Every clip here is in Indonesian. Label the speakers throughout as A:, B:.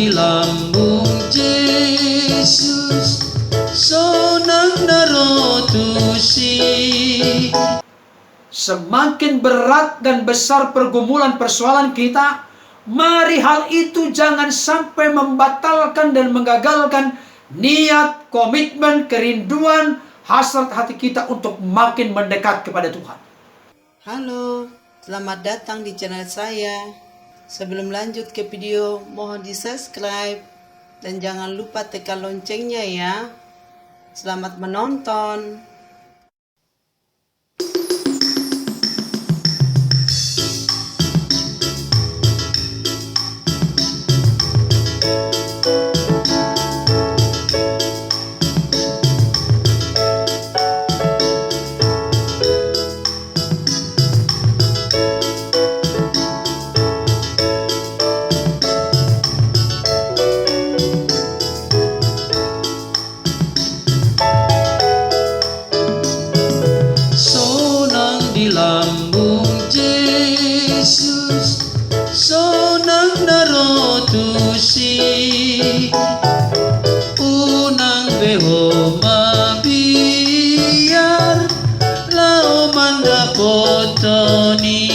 A: di lambung Yesus, sonang narotusi.
B: Semakin berat dan besar pergumulan persoalan kita, mari hal itu jangan sampai membatalkan dan menggagalkan niat, komitmen, kerinduan, hasrat hati kita untuk makin mendekat kepada Tuhan.
C: Halo, selamat datang di channel saya. Sebelum lanjut ke video, mohon di subscribe dan jangan lupa tekan loncengnya ya. Selamat menonton.
A: Di lambung Yesus, sonang narotusi. Unang beho mabiar, lao mandapotoni.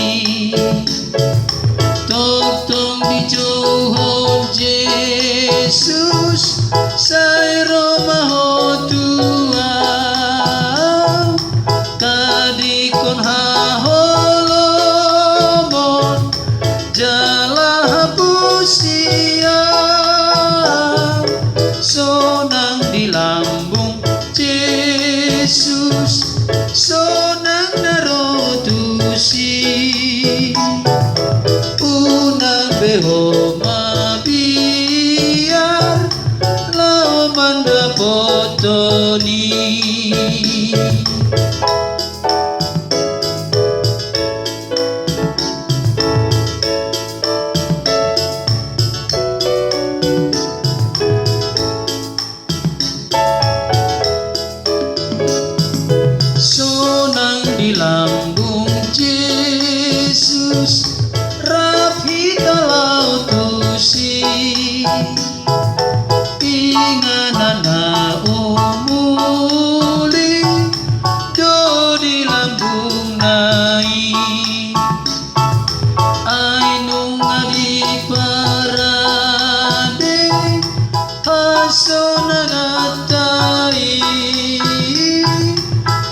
A: Tong di johon Yesus, say romahotua. Kadikon haholomon jala busia, sonang di lambung Yesus, sonang narotusi. Una beho mabiar, lao mandapotoni. Di lambung Yesus, rapita lautusi. Inganana umuli, do di lambung nai. Ainung adi parade, hasonagatai.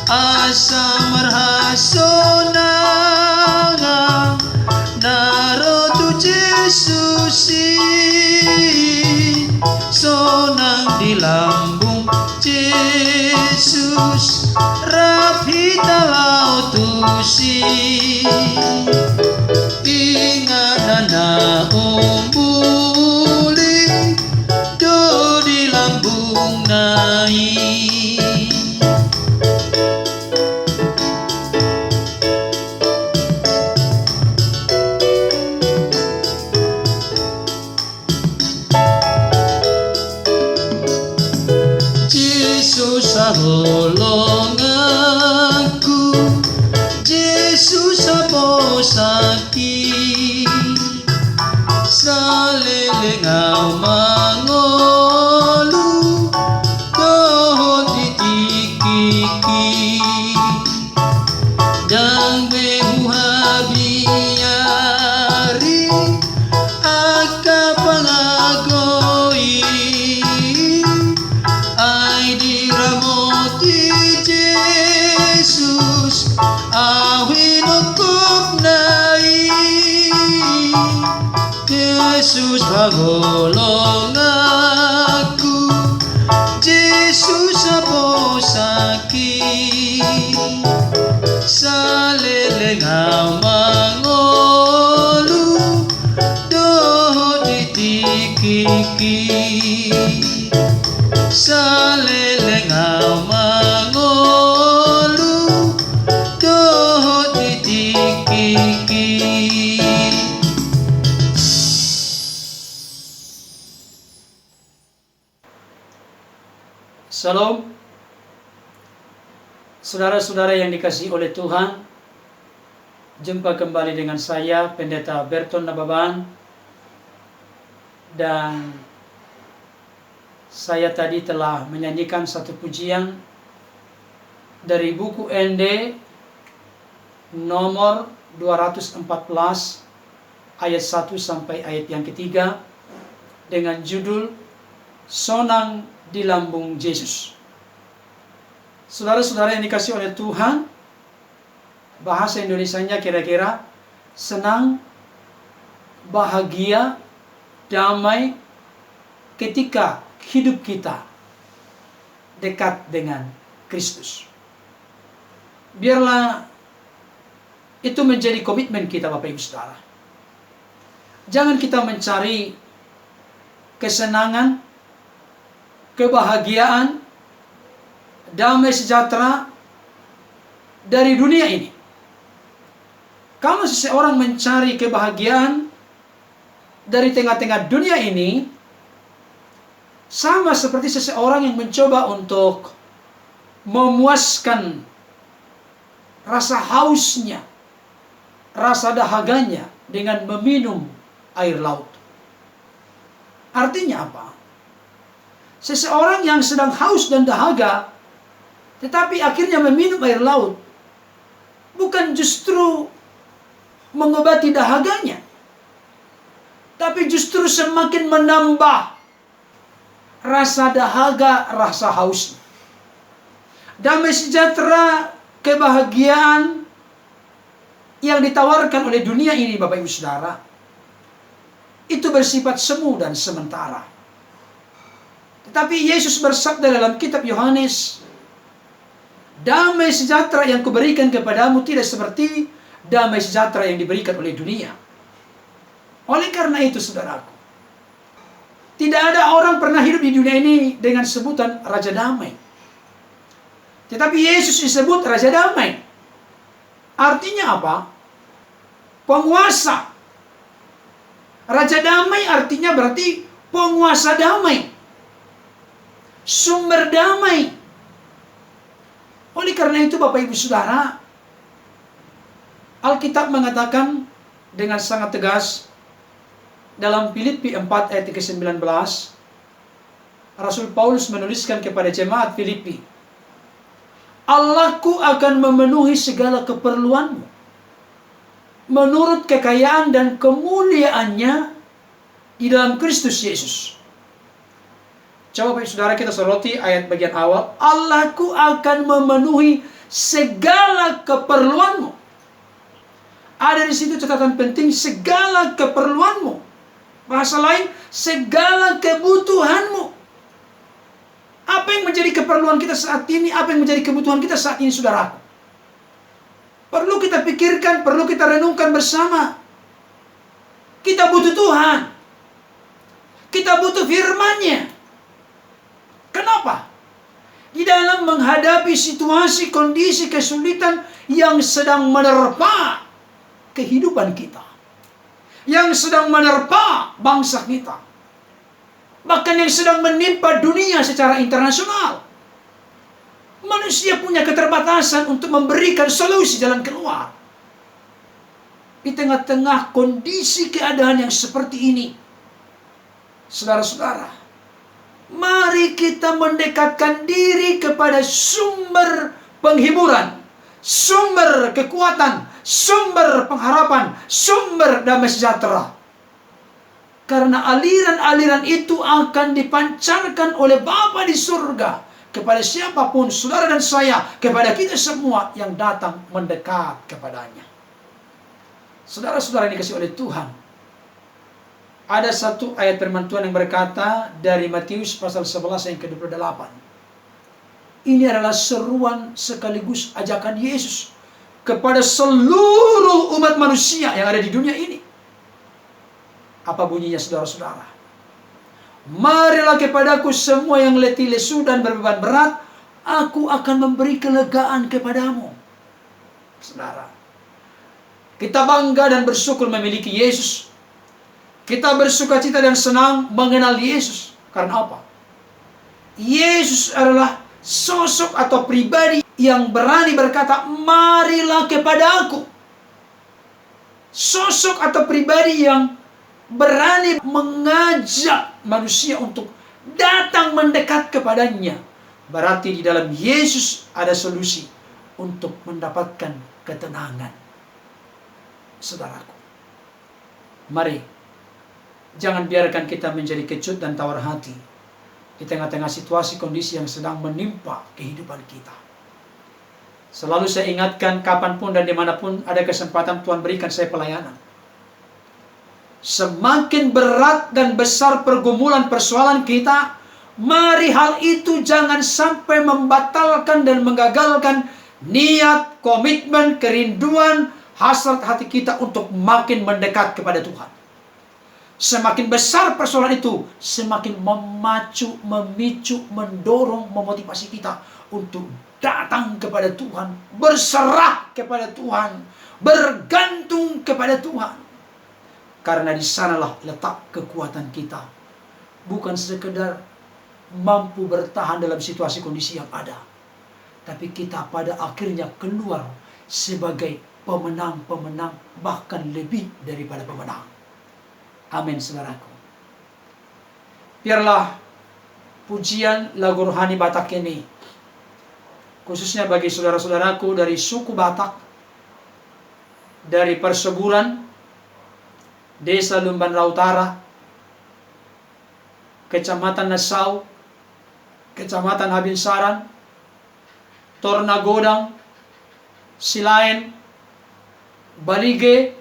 A: Asa marhasonanga narotu Yesusi, sonang di lambung Yesus, rapita lautusi. Inganana umbuli, do di lambung nai. Yesus harolong aku, Yesus aposaki. Salelengau mangolu, dohon titikiki. Dan behu habiari, aka pangagoi. Ramoti Yesus, awinokop nai. Yesus pagolong aku, Yesus aposaki. Salelengau mangolu, doho titikiki. Salelengau mangolu, doho titikiki.
B: Shalom, saudara-saudara yang dikasihi oleh Tuhan. Jumpa kembali dengan saya, Pendeta Berton Nababan, Dan saya tadi telah menyanyikan satu pujian dari buku ND nomor 214 ayat 1 sampai ayat yang ketiga dengan judul Sonang di Lambung Yesus. Saudara-saudara yang dikasihi oleh Tuhan, bahasa Indonesianya kira-kira senang, bahagia, damai ketika hidup kita dekat dengan Kristus. Biarlah itu menjadi komitmen kita, Bapak Ibu Saudara. Jangan kita mencari kesenangan, kebahagiaan, damai sejahtera dari dunia ini. Kalau seseorang mencari kebahagiaan dari tengah-tengah dunia ini, sama seperti seseorang yang mencoba untuk memuaskan rasa hausnya, rasa dahaganya dengan meminum air laut. Artinya apa? Seseorang yang sedang haus dan dahaga, tetapi akhirnya meminum air laut, bukan justru mengobati dahaganya, tapi justru semakin menambah rasa dahaga, rasa haus. Damai sejahtera, kebahagiaan yang ditawarkan oleh dunia ini, Bapak Ibu Saudara, itu bersifat semu dan sementara. Tetapi Yesus bersabda dalam kitab Yohanes, damai sejahtera yang kuberikan kepadamu tidak seperti damai sejahtera yang diberikan oleh dunia. Oleh karena itu, saudaraku, tidak ada orang pernah hidup di dunia ini dengan sebutan Raja Damai. Tetapi Yesus disebut Raja Damai. Artinya apa? Penguasa. Raja Damai artinya berarti penguasa damai, sumber damai. Oleh karena itu, Bapak Ibu Saudara, Alkitab mengatakan dengan sangat tegas dalam Filipi 4 ayat ke-19, Rasul Paulus menuliskan kepada jemaat Filipi, Allahku akan memenuhi segala keperluanmu menurut kekayaan dan kemuliaannya di dalam Kristus Yesus. Coba Bapak Saudara kita soroti ayat bagian awal, Allahku akan memenuhi segala keperluanmu. Ada di situ catatan penting, segala keperluanmu. Bahasa lain, segala kebutuhanmu. Apa yang menjadi keperluan kita saat ini? Apa yang menjadi kebutuhan kita saat ini, saudaraku? Perlu kita pikirkan, perlu kita renungkan bersama. Kita butuh Tuhan. Kita butuh firman-Nya. Kenapa? Di dalam menghadapi situasi, kondisi, kesulitan yang sedang menerpa kehidupan kita, yang sedang menerpa bangsa kita, bahkan yang sedang menimpa dunia secara internasional. Manusia punya keterbatasan untuk memberikan solusi jalan keluar. Di tengah-tengah kondisi keadaan yang seperti ini, saudara-saudara, mari kita mendekatkan diri kepada sumber penghiburan, sumber kekuatan, sumber pengharapan, sumber damai sejahtera. Karena aliran-aliran itu akan dipancarkan oleh Bapa di surga kepada siapapun, saudara dan saya, kepada kita semua yang datang mendekat kepadanya. Saudara-saudara yang dikasihi oleh Tuhan, ada satu ayat firman Tuhan yang berkata dari Matius pasal 11 ayat ke-28. Ini adalah seruan sekaligus ajakan Yesus kepada seluruh umat manusia yang ada di dunia ini. Apa bunyinya, saudara-saudara? Marilah kepadaku semua yang letih lesu dan berbeban berat, aku akan memberi kelegaan kepadamu. Saudara, kita bangga dan bersyukur memiliki Yesus. Kita bersukacita dan senang mengenal Yesus. Karena apa? Yesus adalah sosok atau pribadi yang berani berkata, marilah kepadaku. Sosok atau pribadi yang berani mengajak manusia untuk datang mendekat kepadanya, berarti di dalam Yesus ada solusi untuk mendapatkan ketenangan. Saudaraku, mari jangan biarkan kita menjadi kecut dan tawar hati di tengah-tengah situasi kondisi yang sedang menimpa kehidupan kita. Selalu saya ingatkan, kapanpun dan dimanapun ada kesempatan Tuhan berikan saya pelayanan, semakin berat dan besar pergumulan persoalan kita, mari hal itu jangan sampai membatalkan dan menggagalkan niat, komitmen, kerinduan, hasrat hati kita untuk makin mendekat kepada Tuhan. Semakin besar persoalan itu, semakin memacu, memicu, mendorong, memotivasi kita untuk datang kepada Tuhan, berserah kepada Tuhan, bergantung kepada Tuhan. Karena di sanalah letak kekuatan kita. Bukan sekedar mampu bertahan dalam situasi kondisi yang ada, tapi kita pada akhirnya keluar sebagai pemenang-pemenang, bahkan lebih daripada pemenang. Amin, saudaraku. Biarlah pujian lagu rohani Batak ini, khususnya bagi saudara-saudaraku dari suku Batak, dari Perseburan, Desa Lumbanra Utara, Kecamatan Nasau, Kecamatan Habinsaran, Tornagodang, Silain, Balige,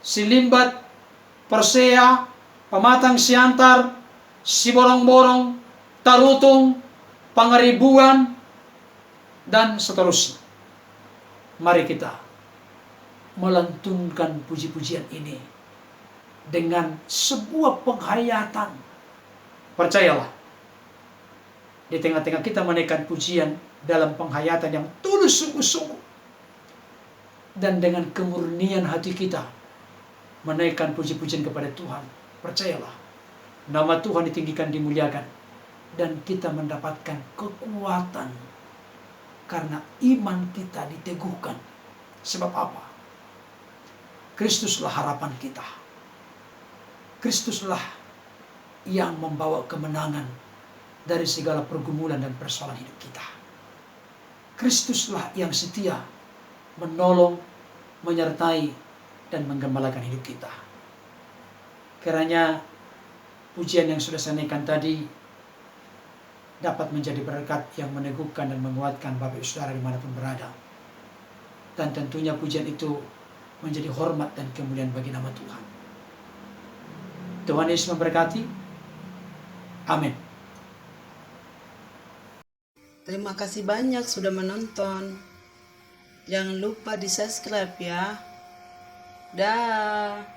B: Silimbat, Persea, Pamatang Siantar, Siborong-borong, Tarutung, Pangaribuan, dan seterusnya. Mari kita melantunkan puji-pujian ini dengan sebuah penghayatan. Percayalah, di tengah-tengah kita menaikkan pujian dalam penghayatan yang tulus sungguh-sungguh, dan dengan kemurnian hati kita menaikkan puji-pujian kepada Tuhan, percayalah, nama Tuhan ditinggikan, dimuliakan, dan kita mendapatkan kekuatan karena iman kita diteguhkan. Sebab apa? Kristuslah harapan kita. Kristuslah yang membawa kemenangan dari segala pergumulan dan persoalan hidup kita. Kristuslah yang setia menolong, menyertai, dan menggembalakan hidup kita. Kiranya pujian yang sudah saya naikkan tadi dapat menjadi berkat yang meneguhkan dan menguatkan Bapak Ibu Saudara dimanapun berada. Dan tentunya pujian itu menjadi hormat dan kemuliaan bagi nama Tuhan. Tuhan Yesus memberkati. Amin.
C: Terima kasih banyak sudah menonton. Jangan lupa di subscribe ya. Dah.